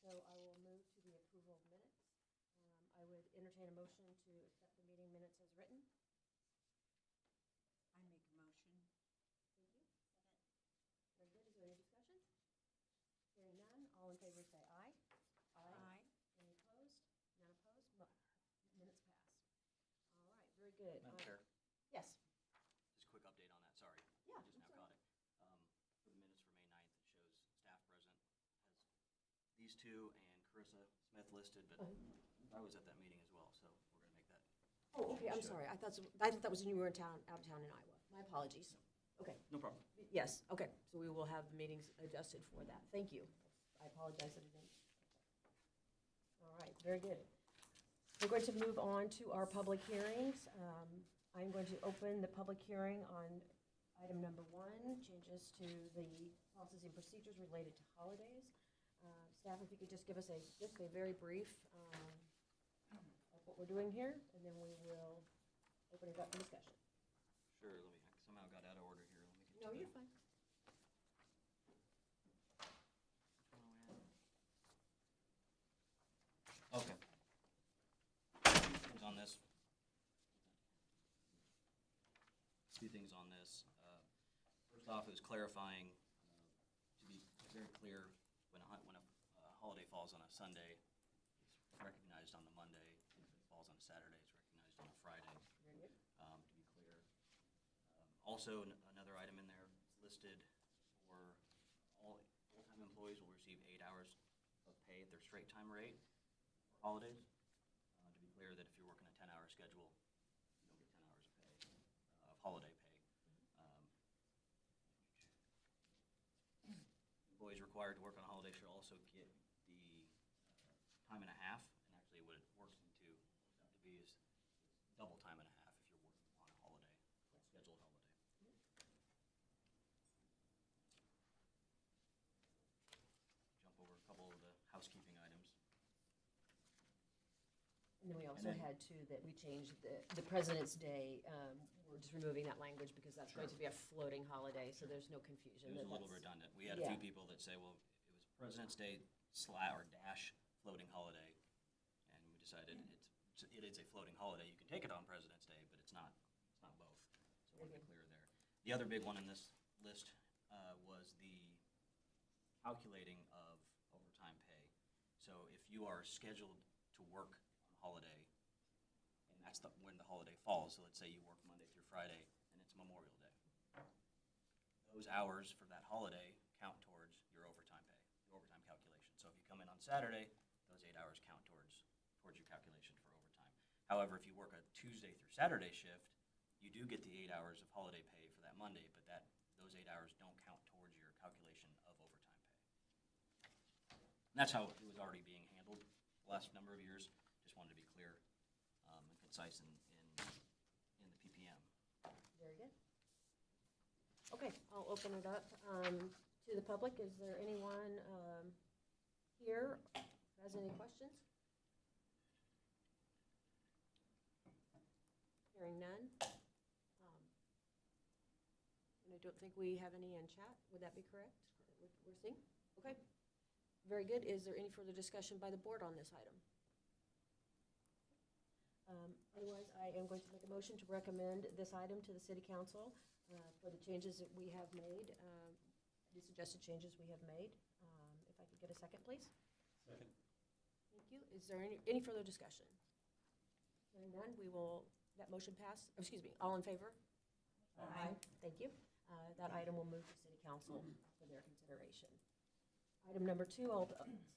so I will move to the approval of minutes. I would entertain a motion to accept the meeting minutes as written. I make a motion. Thank you. Second. Very good. Is there any discussion? Hearing none, all in favor say aye. Aye. Any opposed? None opposed? Minutes pass. All right, very good. Madam Chair, Yes. just a quick update on that, sorry. Yeah, I just now I'm sorry. caught it. For the minutes for May 9th, it shows staff present has these two and Carissa Smith listed, but I was at that meeting as well, so we're going to make that. Oh, okay, I'm Sure. sorry. I thought that was when you were out of town in Iowa. My apologies. Okay, No problem. yes, okay. So we will have the meetings adjusted for that. Thank you. I apologize that I didn't. All right, very good. We're going to move on to our public hearings. I'm going to open the public hearing on item number 1, changes to the policies and procedures related to holidays. Staff, if you could just give us just a very brief of what we're doing here, and then we will open it up for discussion. Sure, I somehow got out of order here. Let me get No, to you're it. fine. Okay. On this. A few things on this. First off, it was clarifying, to be very clear, when a holiday falls on a Sunday, it's recognized on the Monday. If it falls on a Saturday, it's recognized on a Friday, Very good. to be clear. Also, another item in there listed for all full-time employees will receive 8 hours of pay at their straight time rate for holidays. To be clear that if you're working a 10-hour schedule, you don't get 10 hours of pay, of holiday pay. Employees required to work on a holiday should also get the time and a half, and actually what it works into to be is double time and a half if you're working on a holiday, a scheduled holiday. Jump over a couple of the housekeeping items. And then we also had too that we changed the President's Day. We're just removing that language because that's going to be a floating holiday, so there's no confusion. It was a little redundant. We had a few people that say, well, it was President's Day dash floating holiday, and we decided it is a floating holiday. You can take it on President's Day, but it's not both. So we're clear there. The other big one in this list was the calculating of overtime pay. So if you are scheduled to work on holiday, and that's when the holiday falls, so let's say you work Monday through Friday, and it's Memorial Day. Those hours for that holiday count towards your overtime pay, your overtime calculation. So if you come in on Saturday, those 8 hours count towards your calculation for overtime. However, if you work a Tuesday through Saturday shift, you do get the 8 hours of holiday pay for that Monday, but those 8 hours don't count towards your calculation of overtime pay. And that's how it was already being handled the last number of years. Just wanted to be clear and concise in the PPM. Very good. Okay, I'll open it up to the public. Is there anyone here who has any questions? Hearing none. And I don't think we have any in chat. Would that be correct? That we're seeing? Okay. Very good. Is there any further discussion by the board on this item? Otherwise, I am going to make a motion to recommend this item to the City Council for the changes that we have made, the suggested changes we have made. If I could get a second, please. Second. Thank you. Is there any further discussion? Hearing none, that motion pass. Excuse me, all in favor? Aye. Thank you. That item will move to City Council for their consideration. Item number 2,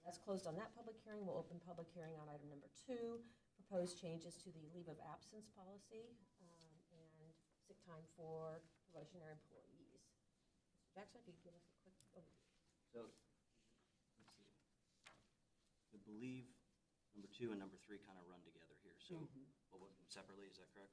that's closed on that public hearing. We'll open public hearing on item number 2, proposed changes to the leave of absence policy and sick time for probationary employees. Mr. Jackson, if you could give us a quick overview. So, let's see. I believe number 2 and number 3 kind of run together here. So, we'll look at them separately. Is that correct?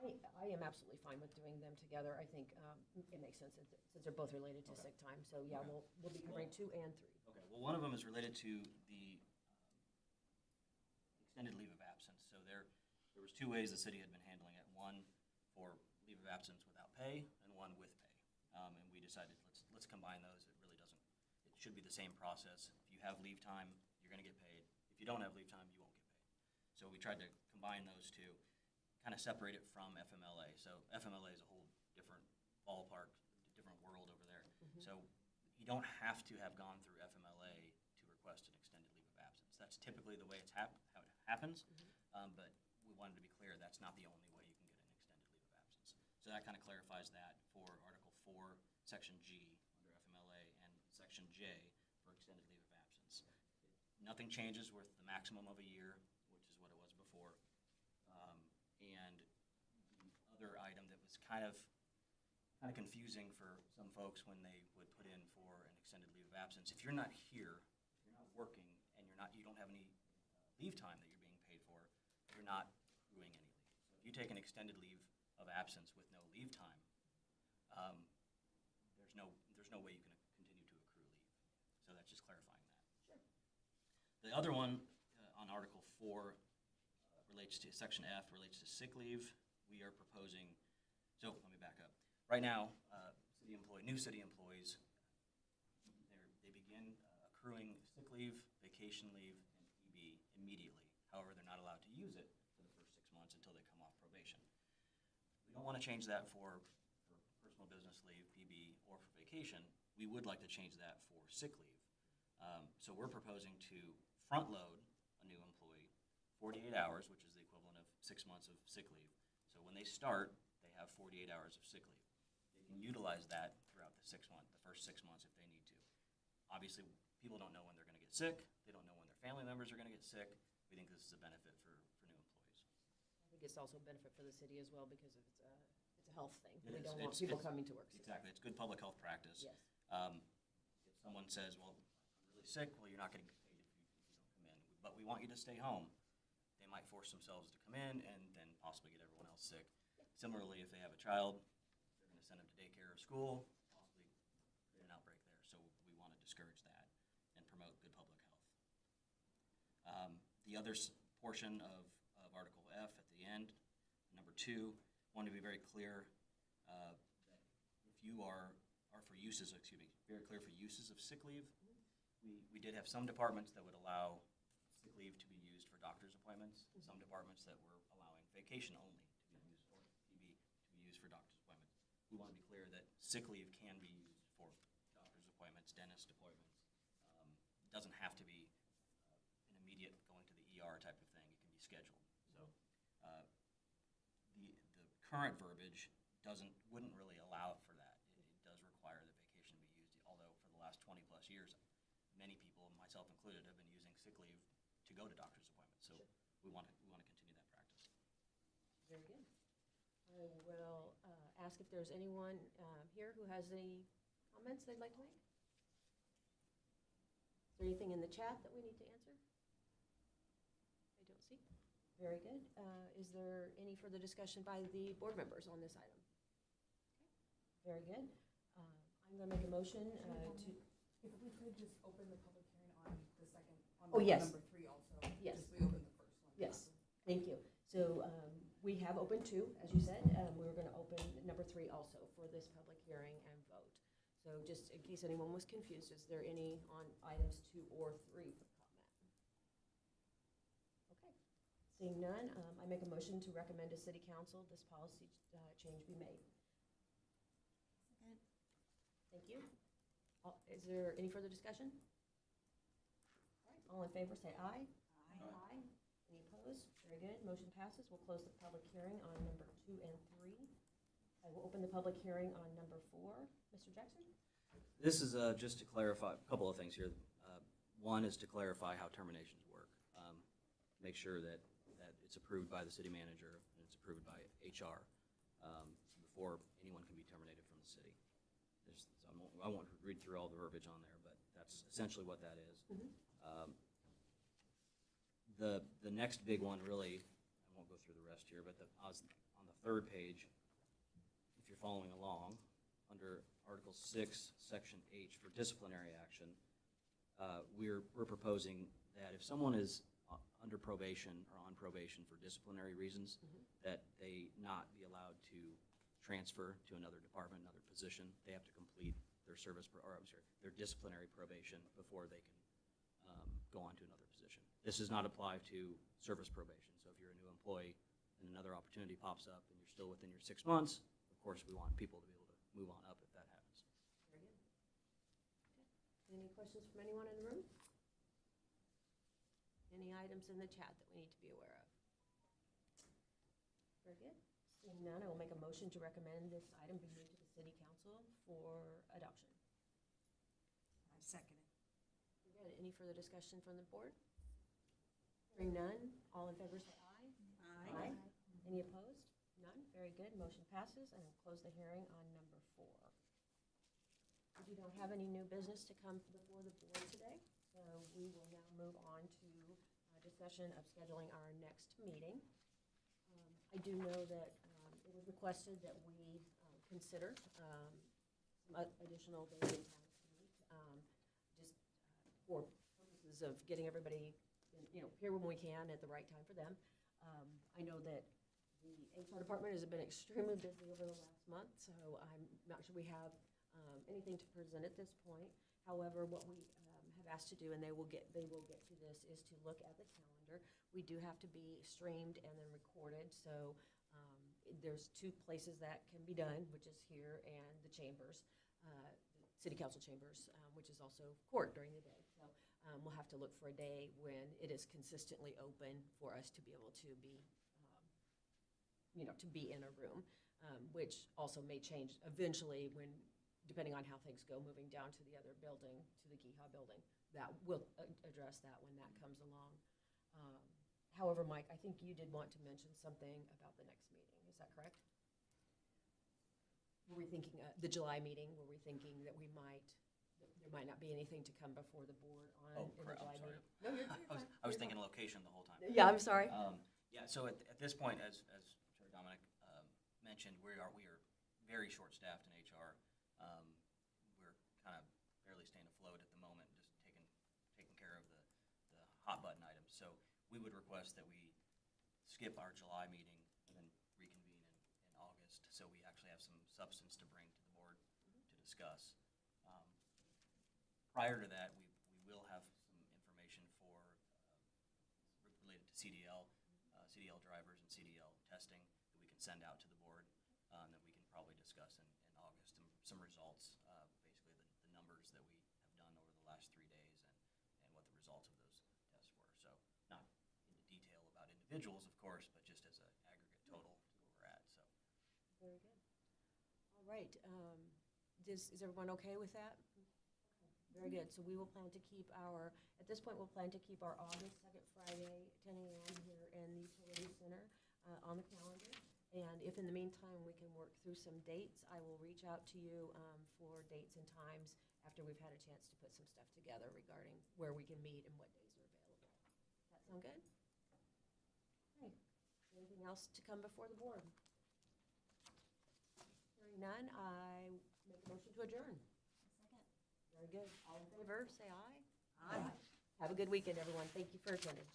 I am absolutely fine with doing them together. I think it makes sense since they're both related to sick time. So yeah, we'll be covering 2 and 3. Okay. Well, one of them is related to the extended leave of absence. So there was 2 ways the city had been handling it. One for leave of absence without pay, and one with pay. and we decided, let's combine those. It really doesn't, it should be the same process. If you have leave time, you're gonna get paid. If you don't have leave time, you won't get paid. So we tried to combine those two, kind of separate it from FMLA. So FMLA is a whole different ballpark, different world over there. So you don't have to have gone through FMLA to request an extended leave of absence. That's typically the way how it happens, but we wanted to be clear, that's not the only way you can get an extended leave of absence. So that kind of clarifies that for Article 4, Section G under FMLA, and Section J for extended leave of absence. Nothing changes with the maximum of a year, which is what it was before. And the other item that was kind of confusing for some folks when they would put in for an extended leave of absence. If you're not here, if you're not working, and you don't have any leave time that you're being paid for, you're not accruing any leave. So if you take an extended leave of absence with no leave time, there's no way you can continue to accrue leave. So that's just clarifying that. Sure. The other one on Article 4 relates to Section F, relates to sick leave. We are proposing, so let me back up. Right now, new city employees, they begin accruing sick leave, vacation leave, and PB immediately. However, they're not allowed to use it for the first 6 months until they come off probation. We don't want to change that for personal business leave, PB, or for vacation. We would like to change that for sick leave. So we're proposing to front load a new employee 48 hours, which is the equivalent of 6 months of sick leave. So when they start, they have 48 hours of sick leave. They can utilize that throughout the first 6 months if they need to. Obviously, people don't know when they're going to get sick. They don't know when their family members are going to get sick. We think this is a benefit for new employees. I think it's also a benefit for the city as well because it's a health thing. It We is. don't want people coming to work sick. Exactly. It's good public health practice. Yes. If someone says, well, I'm really sick, well, you're not going to get paid if you don't come in. But we want you to stay home. They might force themselves to come in and then possibly get everyone else sick. Similarly, if they have a child, they're going to send them to daycare or school, possibly create an outbreak there. So we want to discourage that and promote good public health. The other portion of Article F at the end, number 2, want to be very clear that if you are for uses, very clear for uses of sick leave. We did have some departments that would allow sick leave to be used for doctor's appointments, some departments that were allowing vacation only to be used, or PB to be used for doctor's appointments. We want to be clear that sick leave can be used for doctor's appointments, dentist appointments. It doesn't have to be an immediate going to the ER type of thing. It can be scheduled. So the current verbiage wouldn't really allow for that. It does require that vacation be used, although for the last 20 plus years, many people, myself included, have been using sick leave to go to doctor's appointments. So we want to continue that practice. Very good. I will ask if there's anyone here who has any comments they'd like to make. Is there anything in the chat that we need to answer? I don't see. Very good. Is there any further discussion by the board members on this item? Okay. Very good. I'm going to make a motion to. If we could just open the public hearing on the second, on Oh, yes. number 3 also. Yes. Just we opened the first one. Yes, thank you. So we have opened 2, as you said. We're going to open number 3 also for this public hearing and vote. So just in case anyone was confused, is there any on items 2 or 3 for comment? Okay. Seeing none, I make a motion to recommend to City Council this policy change be made. Second. Thank you. Is there any further discussion? All right, all in favor, say aye. Aye. Aye. Any opposed? Very good. Motion passes. We'll close the public hearing on number 2 and 3. I will open the public hearing on number 4. Mr. Jackson? This is just to clarify a couple of things here. One is to clarify how terminations work. Make sure that it's approved by the city manager and it's approved by HR before anyone can be terminated from the city. I won't read through all the verbiage on there, but that's essentially what that is. The next big one, really, I won't go through the rest here, but on the 3rd page, if you're following along, under Article 6, Section H for disciplinary action, we're proposing that if someone is under probation or on probation for disciplinary reasons, that they not be allowed to transfer to another department, another position, they have to complete their their disciplinary probation before they can go on to another position. This does not apply to service probation. So if you're a new employee and another opportunity pops up and you're still within your 6 months, of course, we want people to be able to move on up if that happens. Very good. Okay. Any questions from anyone in the room? Any items in the chat that we need to be aware of? Very good. Seeing none, I will make a motion to recommend this item be moved to the city council for adoption. I second it. Very good. Any further discussion from the board? Hearing none, all in favor say aye. Aye. Any opposed? None. Very good. Motion passes, and we'll close the hearing on number 4. We don't have any new business to come before the board today, so we will now move on to a discussion of scheduling our next meeting. I do know that it was requested that we consider some additional days and times to meet, just for purposes of getting everybody, here when we can at the right time for them. I know that the HR department has been extremely busy over the last month, so I'm not sure we have anything to present at this point. However, what we have asked to do, and they will get to this, is to look at the calendar. We do have to be streamed and then recorded, so there's 2 places that can be done, which is here and the chambers, city council chambers, which is also court during the day. So we'll have to look for a day when it is consistently open for us to be able to be, to be in a room, which also may change eventually when, depending on how things go, moving down to the other building, to the GEHA building. That will address that when that comes along. However, Mike, I think you did want to mention something about the next meeting. Is that correct? Were we thinking, the July meeting, were we thinking that there might not be anything to come before the board on in the July meeting? No, you're fine. I was thinking location the whole time. Yeah, I'm sorry. Yeah, so at this point, as Chair Dominic mentioned, we are very short-staffed in HR. We're kind of barely staying afloat at the moment, just taking care of the hot button items. So we would request that we skip our July meeting and then reconvene in August, so we actually have some substance to bring to the board to discuss. Prior to that, we will have some information related to CDL drivers and CDL testing that we can send out to the board, that we can probably discuss in August, and some results, basically the numbers that we have done over the last 3 days and what the results of those tests were. So not into detail about individuals, of course, but just as an aggregate total to where we're at. So Very good. All right. Is everyone okay with that? Very good. So we will plan to keep at this point, we'll plan to keep our August 2nd Friday, 10 a.m. here in the Utility Center on the calendar. And if in the meantime we can work through some dates, I will reach out to you for dates and times after we've had a chance to put some stuff together regarding where we can meet and what days are available. Does that sound good? Okay. Anything else to come before the board? Hearing none, I make a motion to adjourn. Second. Very good. All in favor, say aye. Aye. Have a good weekend, everyone. Thank you for attending.